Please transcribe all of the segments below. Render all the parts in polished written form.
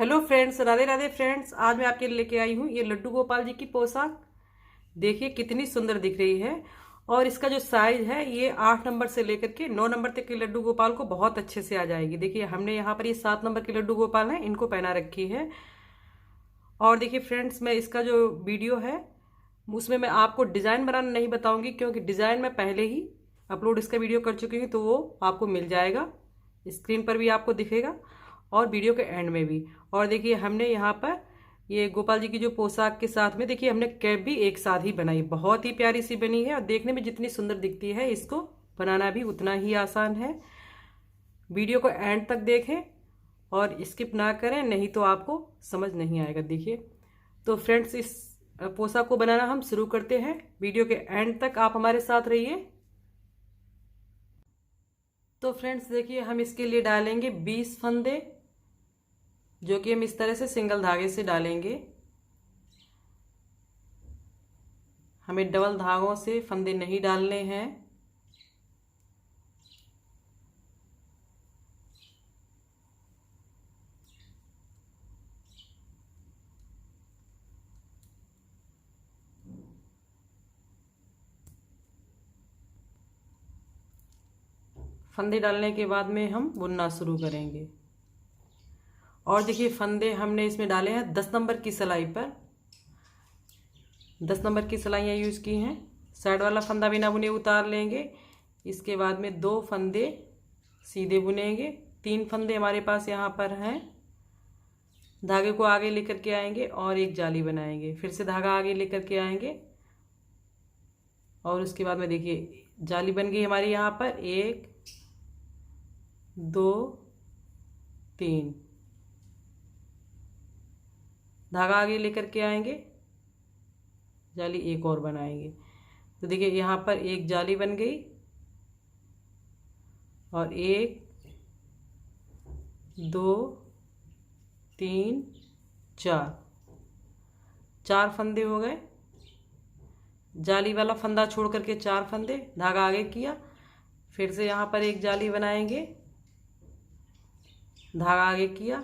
Hello friends, Radhe Radhe friends. आज मैं आपके लिए लेके आई हूँ ये लड्डू गोपाल जी की पोशाक। देखिए कितनी सुंदर दिख रही है। और इसका जो साइज है ये 8 नंबर से लेकर के 9 नंबर तक के लड्डू गोपाल को बहुत अच्छे से आ जाएगी। देखिए हमने यहाँ पर ये 7 नंबर के लड्डू गोपाल हैं, इनको पहना रखी है। और देखिए फ्रेंड्स, मैं इसका जो वीडियो है उसमें मैं आपको डिज़ाइन बनाना नहीं बताऊंगी, क्योंकि डिज़ाइन मैं पहले ही अपलोड इसका वीडियो कर चुकी हूँ, तो वो आपको मिल जाएगा। स्क्रीन पर भी आपको दिखेगा और वीडियो के एंड में भी। और देखिए हमने यहाँ पर ये गोपाल जी की जो पोशाक के साथ में देखिए हमने कैप भी एक साथ ही बनाई। बहुत ही प्यारी सी बनी है और देखने में जितनी सुंदर दिखती है इसको बनाना भी उतना ही आसान है। वीडियो को एंड तक देखें और स्किप ना करें, नहीं तो आपको समझ नहीं आएगा। देखिए तो फ्रेंड्स, इस पोशाक को बनाना हम शुरू करते हैं। वीडियो के एंड तक आप हमारे साथ रहिए। तो फ्रेंड्स देखिए हम इसके लिए डालेंगे 20 फंदे, जो कि हम इस तरह से सिंगल धागे से डालेंगे। हमें डबल धागों से फंदे नहीं डालने हैं। फंदे डालने के बाद में हम बुनना शुरू करेंगे। और देखिए फंदे हमने इसमें डाले हैं 10 नंबर की सिलाई पर। 10 नंबर की सिलाइयाँ यूज़ की हैं। साइड वाला फंदा बिना बुने उतार लेंगे। इसके बाद में 2 फंदे सीधे बुनेंगे। 3 फंदे हमारे पास यहाँ पर हैं। धागे को आगे लेकर के आएंगे और एक जाली बनाएंगे। फिर से धागा आगे लेकर के आएंगे और उसके बाद में देखिए जाली बन गई हमारी यहाँ पर। 1 2 3 धागा आगे लेकर के आएंगे, जाली एक और बनाएंगे। तो देखिए यहाँ पर एक जाली बन गई और 1 2 3 4 फंदे हो गए। जाली वाला फंदा छोड़ करके 4 फंदे, धागा आगे किया। फिर से यहाँ पर एक जाली बनाएंगे, धागा आगे किया,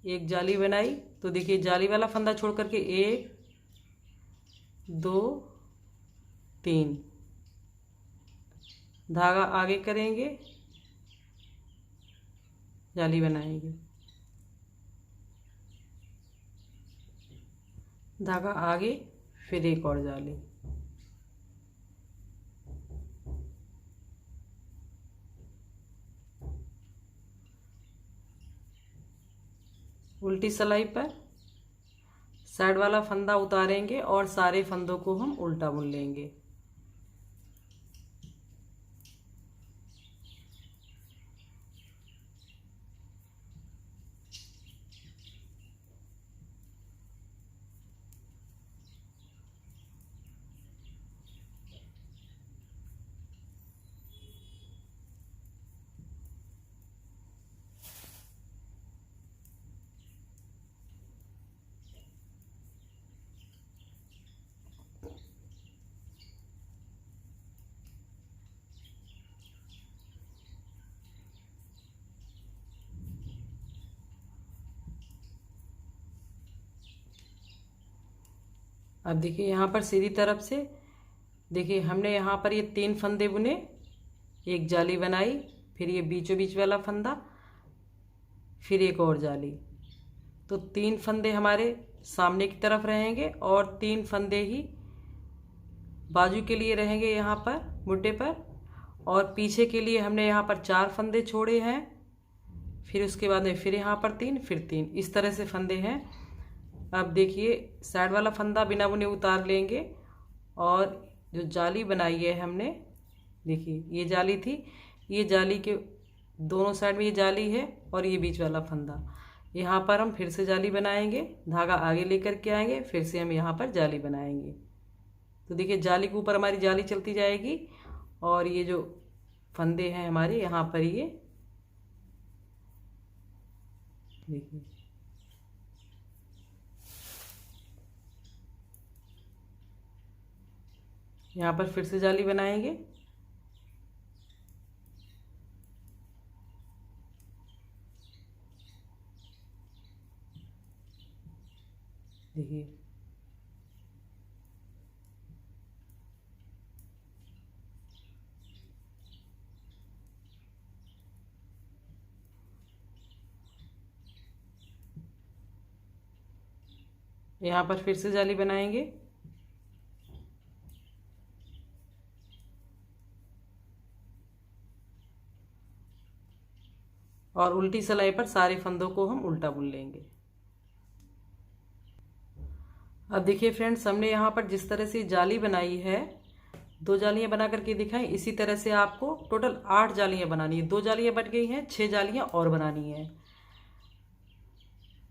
एक जाली बनाई। तो देखिए जाली वाला फंदा छोड़ करके 1 2 3 धागा आगे करेंगे, जाली बनाएंगे, धागा आगे, फिर एक और जाली। उल्टी सिलाई पर साइड वाला फंदा उतारेंगे और सारे फंदों को हम उल्टा बुन लेंगे। अब देखिए यहाँ पर सीधी तरफ से देखिए हमने यहाँ पर ये 3 फंदे बुने, एक जाली बनाई, फिर ये बीचों बीच वाला फंदा, फिर एक और जाली। तो 3 फंदे हमारे सामने की तरफ रहेंगे और 3 फंदे ही बाजू के लिए रहेंगे यहाँ पर मुड्डे पर। और पीछे के लिए हमने यहाँ पर 4 फंदे छोड़े हैं। फिर उसके बाद में फिर यहाँ पर 3, फिर 3, इस तरह से फंदे हैं। अब देखिए साइड वाला फंदा बिना बुने उतार लेंगे और जो जाली बनाई है हमने, देखिए ये जाली थी, ये जाली के दोनों साइड में ये जाली है और ये बीच वाला फंदा। यहाँ पर हम फिर से जाली बनाएंगे, धागा आगे लेकर के आएंगे, फिर से हम यहाँ पर जाली बनाएंगे। तो देखिए जाली के ऊपर हमारी जाली चलती जाएगी और ये जो फंदे हैं हमारे यहाँ पर, ये देखिए यहाँ पर फिर से जाली बनाएंगे। यहाँ पर फिर से जाली बनाएंगे। और उल्टी सिलाई पर सारे फंदों को हम उल्टा बुन लेंगे। अब देखिए फ्रेंड्स, हमने यहाँ पर जिस तरह से जाली बनाई है, 2 जालियाँ बना करके दिखाएं, इसी तरह से आपको टोटल 8 जालियाँ बनानी है। 2 जालियाँ बन गई हैं, 6 जालियाँ और बनानी है।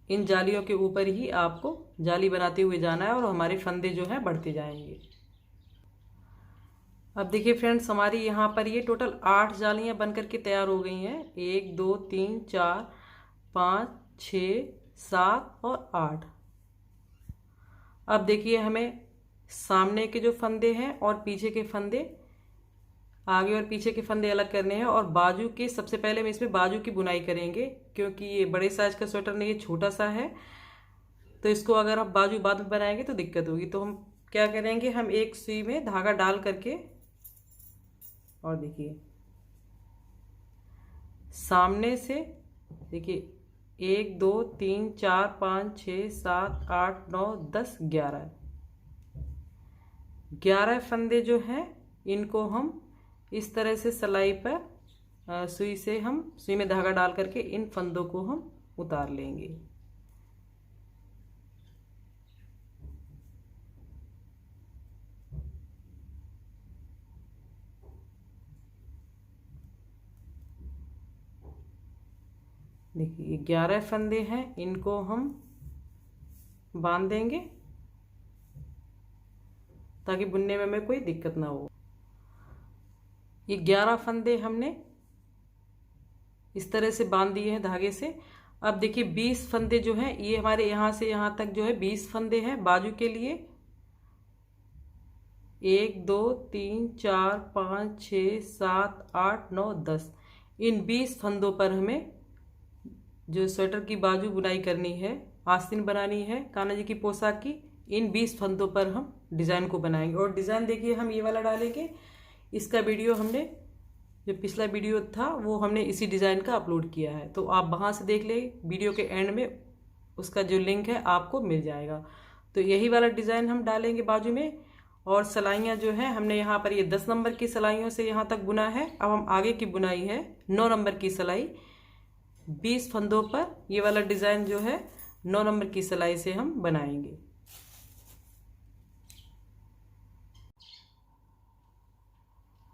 इन जालियों के ऊपर ही आपको जाली बनाते हुए जाना है और हमारे फंदे जो हैं बढ़ते जाएंगे। अब देखिए फ्रेंड्स, हमारी यहाँ पर ये टोटल 8 जालियाँ बन करके तैयार हो गई हैं। 1 2 3 4 5 6 7 और 8। अब देखिए, हमें सामने के जो फंदे हैं और पीछे के फंदे, आगे और पीछे के फंदे अलग करने हैं। और बाजू के, सबसे पहले हम इसमें बाजू की बुनाई करेंगे, क्योंकि ये बड़े साइज का स्वेटर नहीं, ये छोटा सा है, तो इसको अगर आप बाजू बाद में बनाएंगे तो दिक्कत होगी। तो हम क्या करेंगे, हम एक सुई में धागा डाल करके, और देखिए सामने से, देखिए 1 2 3 4 5 6 7 8 9 10 11 फंदे जो हैं, इनको हम इस तरह से सिलाई पर सुई से, हम सुई में धागा डाल करके इन फंदों को हम उतार लेंगे। देखिए ये 11 फंदे हैं, इनको हम बांध देंगे ताकि बुनने में हमें कोई दिक्कत ना हो। ये 11 फंदे हमने इस तरह से बांध दिए हैं धागे से। अब देखिए 20 फंदे जो हैं, ये हमारे यहाँ से यहाँ तक जो है 20 फंदे हैं बाजू के लिए। 1 2 3 4 5 6 7 8 9 10। इन 20 फंदों पर हमें जो स्वेटर की बाजू बुनाई करनी है, आस्तीन बनानी है कान्हा जी की पोशाक की, इन 20 फंदों पर हम डिज़ाइन को बनाएंगे। और डिज़ाइन देखिए हम ये वाला डालेंगे। इसका वीडियो हमने, जो पिछला वीडियो था, वो हमने इसी डिज़ाइन का अपलोड किया है, तो आप वहाँ से देख ले, वीडियो के एंड में उसका जो लिंक है आपको मिल जाएगा। तो यही वाला डिज़ाइन हम डालेंगे बाजू में। और सिलाइयाँ जो है, हमने यहाँ पर ये 10 नंबर की सिलाइयों से यहाँ तक बुना है। अब हम आगे की बुनाई है 9 नंबर की सिलाई, 20 फंदों पर ये वाला डिज़ाइन जो है 9 नंबर की सिलाई से हम बनाएंगे।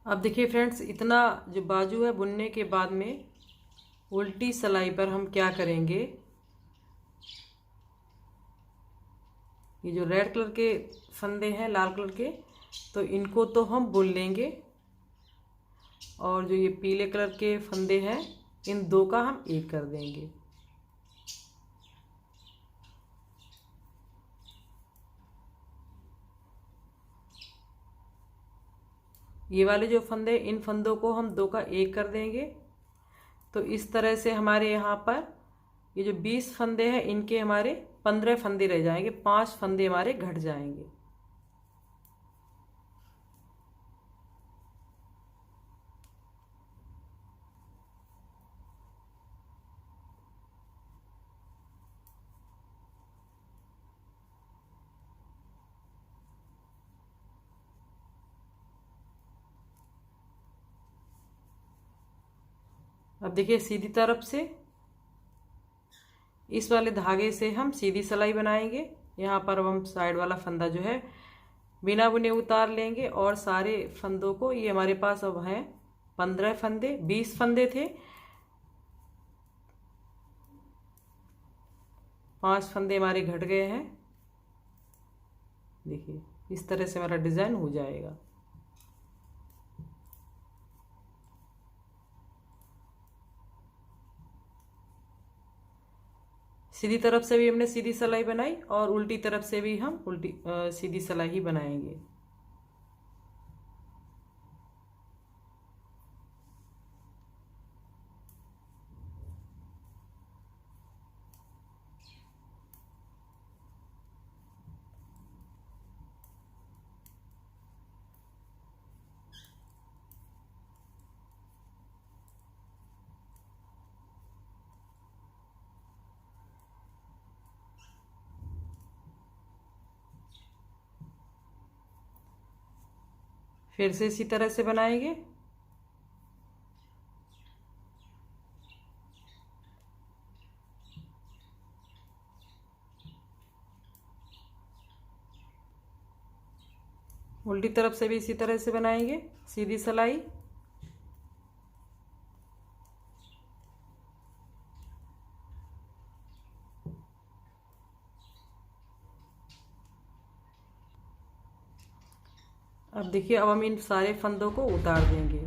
अब देखिए फ्रेंड्स, इतना जो बाजू है बुनने के बाद में उल्टी सिलाई पर हम क्या करेंगे, ये जो रेड कलर के फंदे हैं, लाल कलर के, तो इनको तो हम बुन लेंगे। और जो ये पीले कलर के फंदे हैं, इन 2 का हम एक कर देंगे। ये वाले जो फंदे, इन फंदों को हम 2 का एक कर देंगे। तो इस तरह से हमारे यहाँ पर ये जो 20 फंदे हैं, इनके हमारे 15 फंदे रह जाएंगे, 5 फंदे हमारे घट जाएंगे। अब देखिए सीधी तरफ से इस वाले धागे से हम सीधी सिलाई बनाएंगे। यहाँ पर हम साइड वाला फंदा जो है बिना बुने उतार लेंगे। और सारे फंदों को, ये हमारे पास अब हैं 15 फंदे, 20 फंदे थे, 5 फंदे हमारे घट गए हैं। देखिए इस तरह से हमारा डिज़ाइन हो जाएगा। सीधी तरफ से भी हमने सीधी सिलाई बनाई और उल्टी तरफ से भी हम सीधी सिलाई ही बनाएंगे। फिर से इसी तरह से बनाएंगे। उल्टी तरफ से भी इसी तरह से बनाएंगे सीधी सिलाई। अब देखिए, अब हम इन सारे फंदों को उतार देंगे।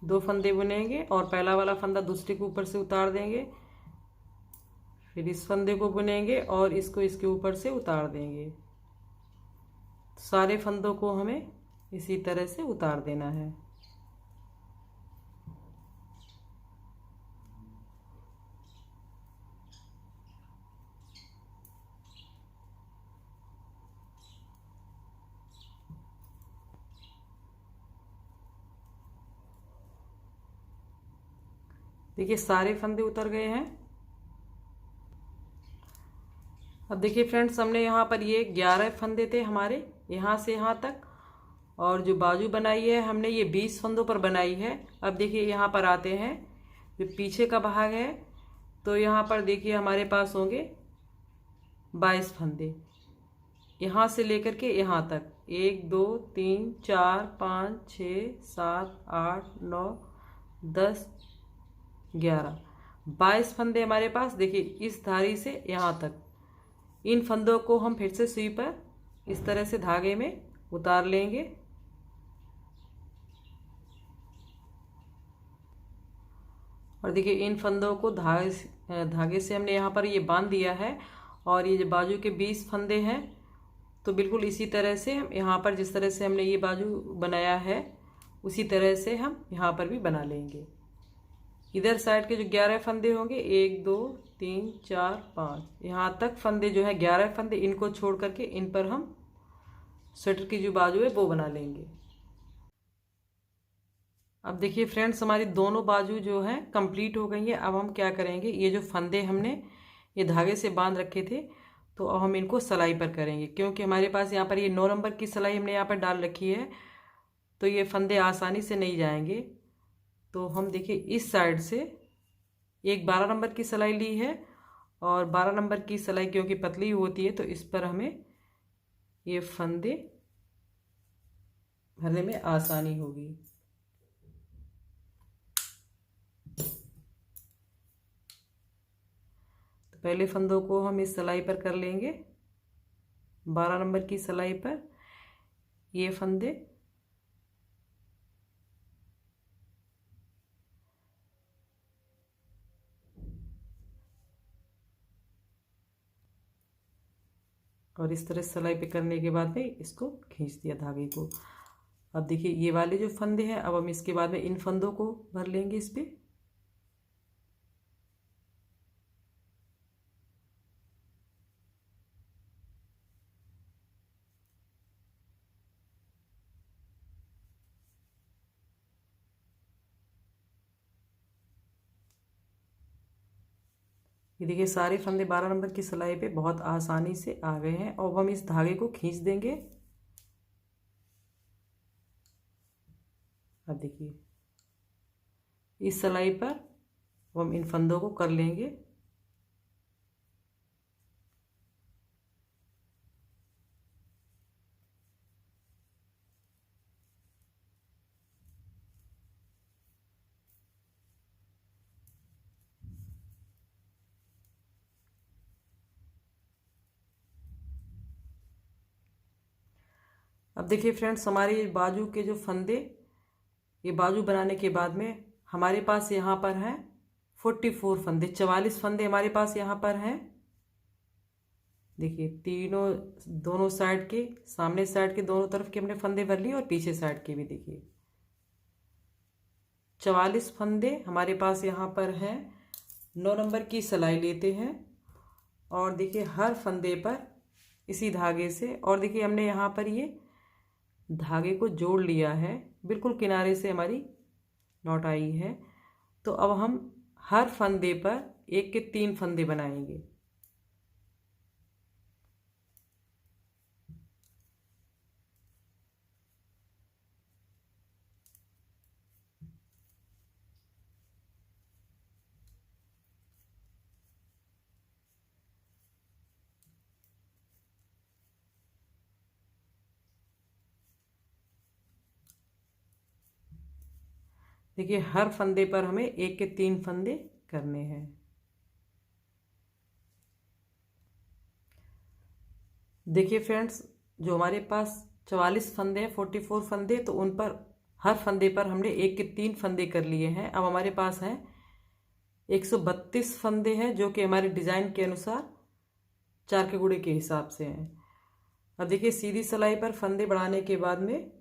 2 फंदे बुनेंगे और पहला वाला फंदा दूसरे के ऊपर से उतार देंगे, फिर इस फंदे को बुनेंगे और इसको इसके ऊपर से उतार देंगे। सारे फंदों को हमें इसी तरह से उतार देना है। देखिए सारे फंदे उतर गए हैं। अब देखिए फ्रेंड्स, हमने यहाँ पर ये 11 फंदे थे हमारे, यहाँ से यहाँ तक, और जो बाजू बनाई है हमने ये 20 फंदों पर बनाई है। अब देखिए यहाँ पर आते हैं, जो पीछे का भाग है, तो यहाँ पर देखिए हमारे पास होंगे 22 फंदे, यहाँ से लेकर के यहाँ तक 1 2 3 4 5 6 7 8 9 10 11 22 फंदे हमारे पास। देखिए इस धारी से यहाँ तक इन फंदों को हम फिर से सुई पर इस तरह से धागे में उतार लेंगे। और देखिए इन फंदों को धागे से हमने यहाँ पर ये बांध दिया है। और ये जो बाजू के 20 फंदे हैं, तो बिल्कुल इसी तरह से हम यहाँ पर जिस तरह से हमने ये बाजू बनाया है उसी तरह से हम यहाँ पर भी बना लेंगे। इधर साइड के जो 11 फंदे होंगे, 1 2 3 4 5, यहाँ तक फंदे जो है 11 फंदे, इनको छोड़ करके इन पर हम स्वेटर की जो बाजू है वो बना लेंगे। अब देखिए फ्रेंड्स, हमारी दोनों बाजू जो है कंप्लीट हो गई है। अब हम क्या करेंगे, ये जो फंदे हमने ये धागे से बांध रखे थे, तो अब हम इनको सिलाई पर करेंगे। क्योंकि हमारे पास यहाँ पर ये 9 नंबर की सिलाई हमने यहाँ पर डाल रखी है, तो ये फंदे आसानी से नहीं जाएंगे। तो हम देखिए इस साइड से एक 12 नंबर की सिलाई ली है, और 12 नंबर की सिलाई क्योंकि पतली होती है तो इस पर हमें ये फंदे भरने में आसानी होगी। तो पहले फंदों को हम इस सिलाई पर कर लेंगे, 12 नंबर की सिलाई पर ये फंदे। और इस तरह सिलाई पे करने के बाद में इसको खींच दिया धागे को। अब देखिए ये वाले जो फंदे हैं, अब हम इसके बाद में इन फंदों को भर लेंगे इस पे। ये देखिए सारे फंदे 12 नंबर की सिलाई पे बहुत आसानी से आ गए हैं। अब हम इस धागे को खींच देंगे। अब देखिए इस सिलाई पर हम इन फंदों को कर लेंगे। अब देखिए फ्रेंड्स, हमारे बाजू के जो फंदे, ये बाजू बनाने के बाद में हमारे पास यहाँ पर हैं 44 फंदे, 44 फंदे हमारे पास यहाँ पर हैं। देखिए तीनों दोनों साइड के, सामने साइड के दोनों तरफ के हमने फंदे भर लिए, और पीछे साइड के भी देखिए 44 फंदे हमारे पास यहाँ पर हैं। 9 नंबर की सिलाई लेते हैं और देखिए हर फंदे पर इसी धागे से, और देखिए हमने यहाँ पर ये धागे को जोड़ लिया है, बिल्कुल किनारे से हमारी नॉट आई है। तो अब हम हर फंदे पर 1 के 3 फंदे बनाएंगे। देखिए हर फंदे पर हमें 1 के 3 फंदे करने हैं। देखिए फ्रेंड्स, जो हमारे पास 44 फंदे हैं, 44 फंदे, तो उन पर हर फंदे पर हमने 1 के 3 फंदे कर लिए हैं। अब हमारे पास हैं 132 फंदे हैं, जो कि हमारे डिज़ाइन के अनुसार 4 के गुणे के हिसाब से हैं। अब देखिए सीधी सिलाई पर फंदे बढ़ाने के बाद में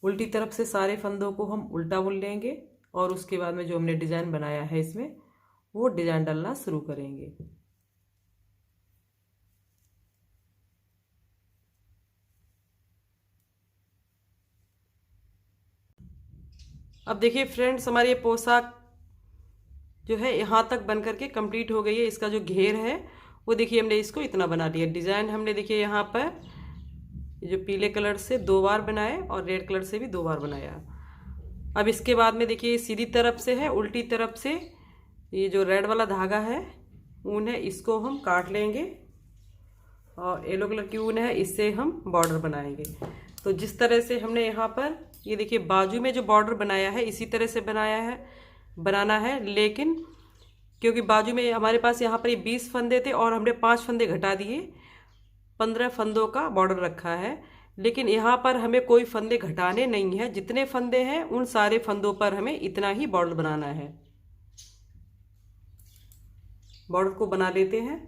उल्टी तरफ से सारे फंदों को हम उल्टा बुन लेंगे और उसके बाद में जो हमने डिज़ाइन बनाया है इसमें वो डिज़ाइन डालना शुरू करेंगे। अब देखिए फ्रेंड्स, हमारी ये पोशाक जो है यहाँ तक बन करके कंप्लीट हो गई है। इसका जो घेर है वो देखिए हमने इसको इतना बना लिया। डिज़ाइन हमने देखिए यहाँ पर जो पीले कलर से 2 बार बनाए और रेड कलर से भी 2 बार बनाया। अब इसके बाद में देखिए सीधी तरफ से है, उल्टी तरफ से ये जो रेड वाला धागा है ऊन है, इसको हम काट लेंगे और येलो कलर की ऊन है, इससे हम बॉर्डर बनाएंगे। तो जिस तरह से हमने यहाँ पर ये देखिए बाजू में जो बॉर्डर बनाया है इसी तरह से बनाना है, लेकिन क्योंकि बाजू में हमारे पास यहाँ पर ये 20 फंदे थे और हमने 5 फंदे घटा दिए, 15 फंदों का बॉर्डर रखा है। लेकिन यहाँ पर हमें कोई फंदे घटाने नहीं है, जितने फंदे हैं उन सारे फंदों पर हमें इतना ही बॉर्डर बनाना है। बॉर्डर को बना लेते हैं।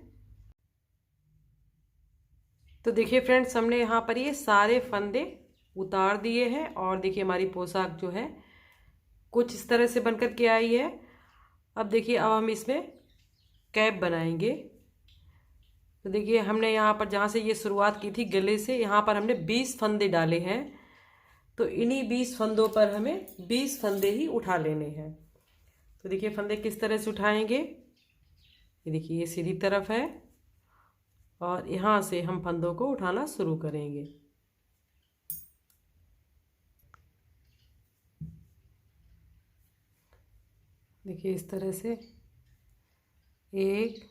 तो देखिए फ्रेंड्स, हमने यहाँ पर ये सारे फंदे उतार दिए हैं और देखिए हमारी पोशाक जो है कुछ इस तरह से बनकर के आई है। अब देखिए अब हम इसमें कैप बनाएंगे। तो देखिए हमने यहाँ पर जहाँ से ये शुरुआत की थी गले से, यहाँ पर हमने 20 फंदे डाले हैं। तो इन्हीं 20 फंदों पर हमें 20 फंदे ही उठा लेने हैं। तो देखिए फंदे किस तरह से उठाएंगे। ये देखिए ये सीधी तरफ है और यहाँ से हम फंदों को उठाना शुरू करेंगे। देखिए इस तरह से 1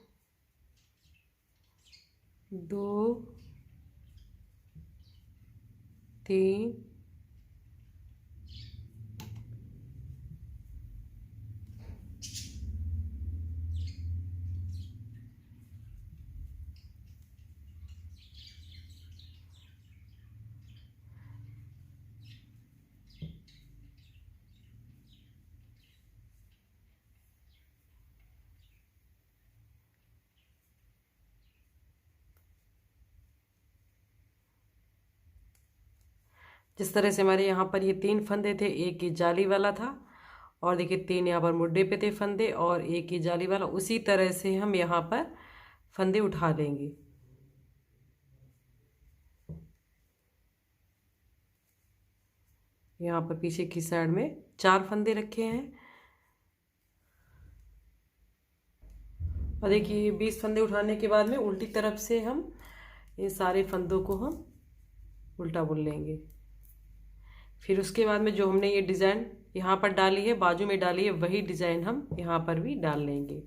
2 3 जिस तरह से हमारे यहाँ पर ये 3 फंदे थे, एक ये जाली वाला था और देखिए 3 यहाँ पर मुड्डे पे थे फंदे और एक ये जाली वाला, उसी तरह से हम यहाँ पर फंदे उठा लेंगे। यहाँ पर पीछे की साइड में 4 फंदे रखे हैं और देखिए 20 फंदे उठाने के बाद में उल्टी तरफ से हम ये सारे फंदों को हम उल्टा बुन लेंगे। फिर उसके बाद में जो हमने ये डिज़ाइन यहाँ पर डाली है, बाजू में डाली है, वही डिज़ाइन हम यहाँ पर भी डाल लेंगे।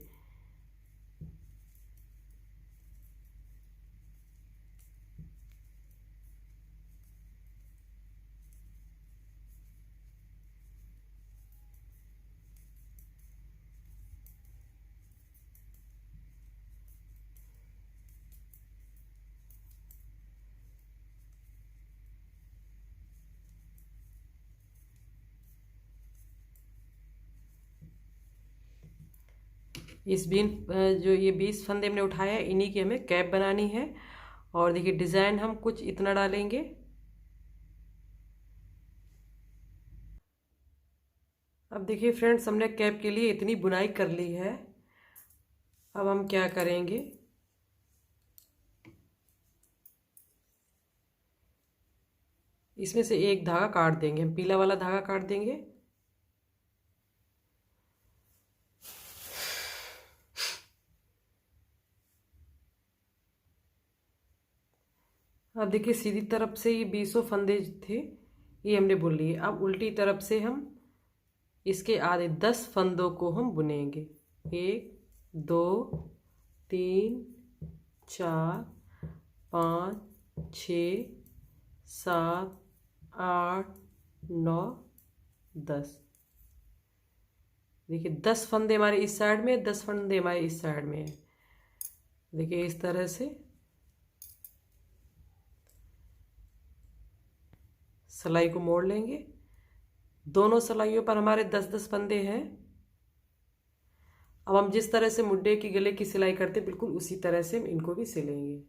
इस जो ये 20 फंदे हमने उठाया है इन्हीं की हमें कैप बनानी है और देखिए डिज़ाइन हम कुछ इतना डालेंगे। अब देखिए फ्रेंड्स, हमने कैप के लिए इतनी बुनाई कर ली है। अब हम क्या करेंगे, इसमें से एक धागा काट देंगे, हम पीला वाला धागा काट देंगे। अब देखिए सीधी तरफ से ये 20 फंदे थे, ये हमने बुन लिए। अब उल्टी तरफ से हम इसके आधे 10 फंदों को हम बुनेंगे। 1 2 3 4 5 6 7 8 9 10। देखिए 10 फंदे हमारे इस साइड में, 10 फंदे हमारे इस साइड में है। देखिए इस तरह से सिलाई को मोड़ लेंगे। दोनों सिलाइयों पर हमारे 10-10 फंदे हैं। अब हम जिस तरह से मुड्डे की गले की सिलाई करते बिल्कुल उसी तरह से हम इनको भी सिलेंगे।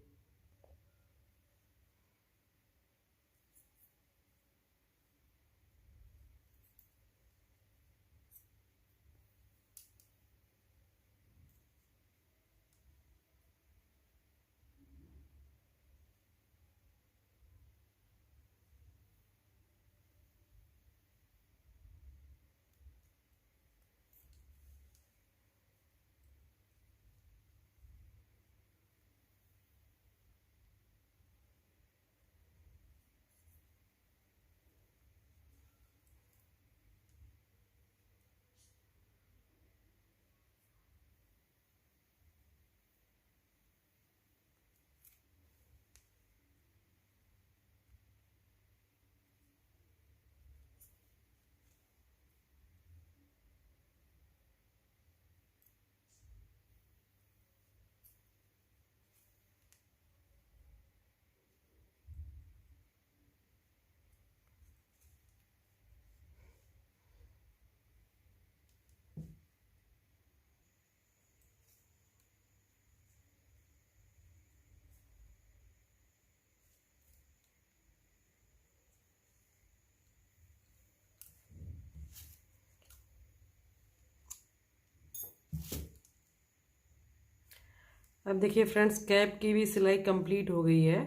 अब देखिए फ्रेंड्स, कैप की भी सिलाई कंप्लीट हो गई है।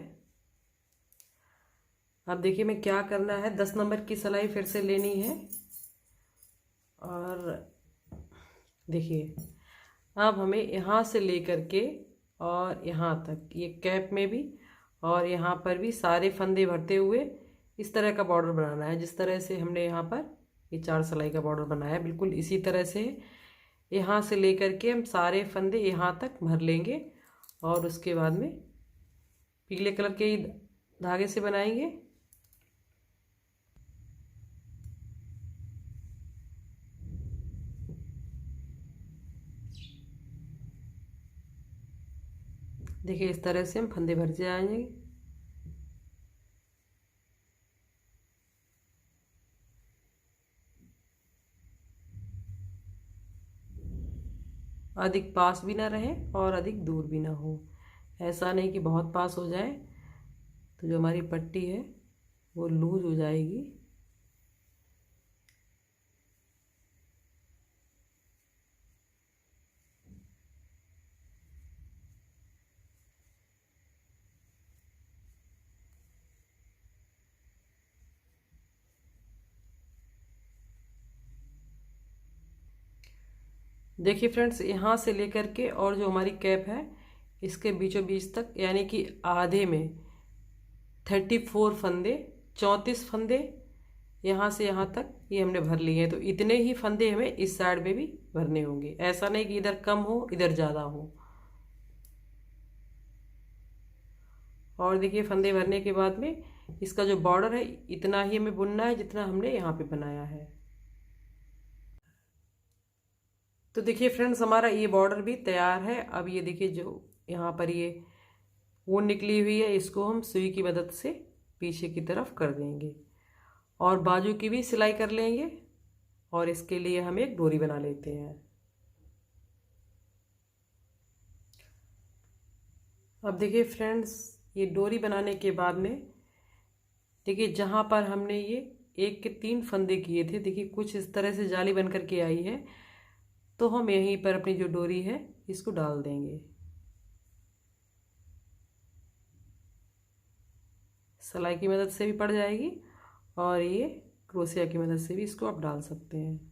अब देखिए मैं क्या करना है, 10 नंबर की सिलाई फिर से लेनी है। और देखिए अब हमें यहाँ से लेकर के और यहाँ तक, ये कैप में भी और यहाँ पर भी सारे फंदे भरते हुए इस तरह का बॉर्डर बनाना है। जिस तरह से हमने यहाँ पर ये 4 सिलाई का बॉर्डर बनाया है, बिल्कुल इसी तरह से यहाँ से लेकर के हम सारे फंदे यहाँ तक भर लेंगे। और उसके बाद में पीले कलर के धागे से बनाएंगे। देखिए इस तरह से हम फंदे भर जाएंगे। अधिक पास भी ना रहे और अधिक दूर भी ना हो। ऐसा नहीं कि बहुत पास हो जाए तो जो हमारी पट्टी है वो लूज हो जाएगी। देखिए फ्रेंड्स, यहाँ से लेकर के और जो हमारी कैप है इसके बीचों बीच तक, यानी कि आधे में 34 फंदे, 34 फंदे यहाँ से यहाँ तक ये हमने भर लिए हैं। तो इतने ही फंदे हमें इस साइड में भी भरने होंगे। ऐसा नहीं कि इधर कम हो इधर ज़्यादा हो। और देखिए फंदे भरने के बाद में इसका जो बॉर्डर है इतना ही हमें बुनना है जितना हमने यहाँ पे बनाया है। तो देखिए फ्रेंड्स, हमारा ये बॉर्डर भी तैयार है। अब ये देखिए जो यहाँ पर ये ऊन निकली हुई है, इसको हम सुई की मदद से पीछे की तरफ कर देंगे और बाजू की भी सिलाई कर लेंगे। और इसके लिए हम एक डोरी बना लेते हैं। अब देखिए फ्रेंड्स, ये डोरी बनाने के बाद में देखिए जहाँ पर हमने ये 1 के 3 फंदे किए थे, देखिए कुछ इस तरह से जाली बन करके आई है। तो हम यहीं पर अपनी जो डोरी है इसको डाल देंगे। सिलाई की मदद से भी पड़ जाएगी और ये क्रोशिया की मदद से भी इसको आप डाल सकते हैं।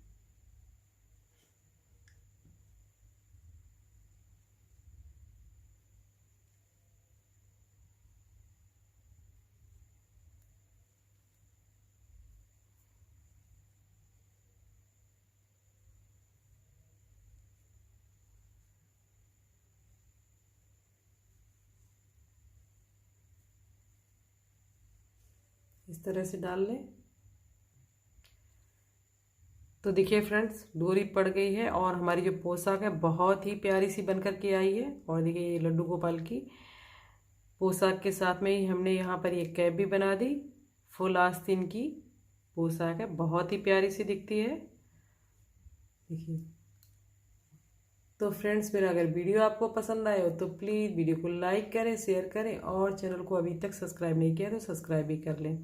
इस तरह से डाल लें। तो देखिए फ्रेंड्स, डोरी पड़ गई है और हमारी जो पोशाक है बहुत ही प्यारी सी बनकर के आई है। और देखिए ये लड्डू गोपाल की पोशाक के साथ में ही हमने यहाँ पर ये कैप भी बना दी। फुल आस्तीन की पोशाक है, बहुत ही प्यारी सी दिखती है। देखिए, तो फ्रेंड्स मेरा अगर वीडियो आपको पसंद आए हो तो प्लीज़ वीडियो को लाइक करें, शेयर करें और चैनल को अभी तक सब्सक्राइब नहीं किया तो सब्सक्राइब भी कर लें,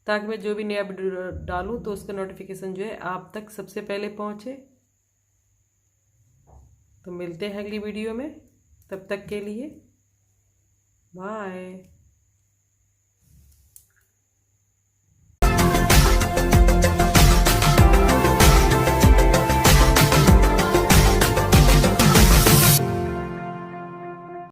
ताकि मैं जो भी नया वीडियो डालूँ तो उसका नोटिफिकेशन जो है आप तक सबसे पहले पहुँचे। तो मिलते हैं अगली वीडियो में, तब तक के लिए बाय।